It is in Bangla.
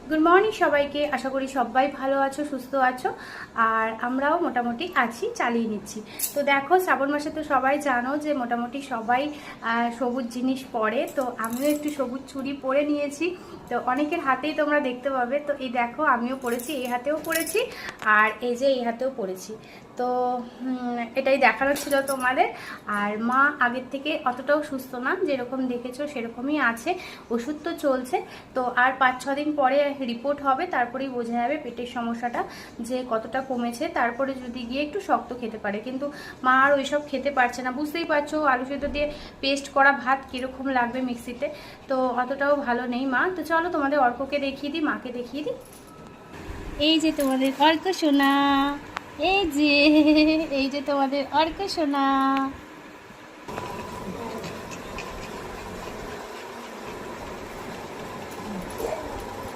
গুড মর্নিং সবাইকে। আশা করি সবাই ভালো আছো, সুস্থ আছো, আর আমরাও মোটামুটি আছি, চালিয়ে নিচ্ছি। তো দেখো, শ্রাবণ মাসে তো সবাই জানো যে মোটামুটি সবাই সবুজ জিনিস পরে, তো আমিও একটু সবুজ চুড়ি পরে নিয়েছি। তো অনেকের হাতেই তোমরা দেখতে পাবে। তো এই দেখো, আমিও পরেছি, এই হাতেও পরেছি, আর এই যে এই হাতেও পরেছি। তো এটাই দেখানোর ছিল তোমাদের। আর মা আগের থেকে অতটাও সুস্থ না, যেরকম দেখেছো সেরকমই আছে, ওষুধ তো চলছে। তো আর 5-6 দিন পরে রিপোর্ট হবে, তারপরেই বোঝা যাবে পেটের সমস্যাটা যে কতটা কমেছে। তারপরে যদি গিয়ে একটু শক্ত খেতে পারে, কিন্তু মা আর ওইসব খেতে পারছে না। বুঝতেই পারছো আলু সেদ্ধ দিয়ে পেস্ট করা ভাত কীরকম লাগবে মিক্সিতে, তো অতটাও ভালো নেই মা। তো চলো তোমাদের অর্ককে দেখিয়ে দিই, মাকে দেখিয়ে দিই। এই যে তোমাদের অর্ক সোনা, এই যে তোমাদের অর্ক সোনা।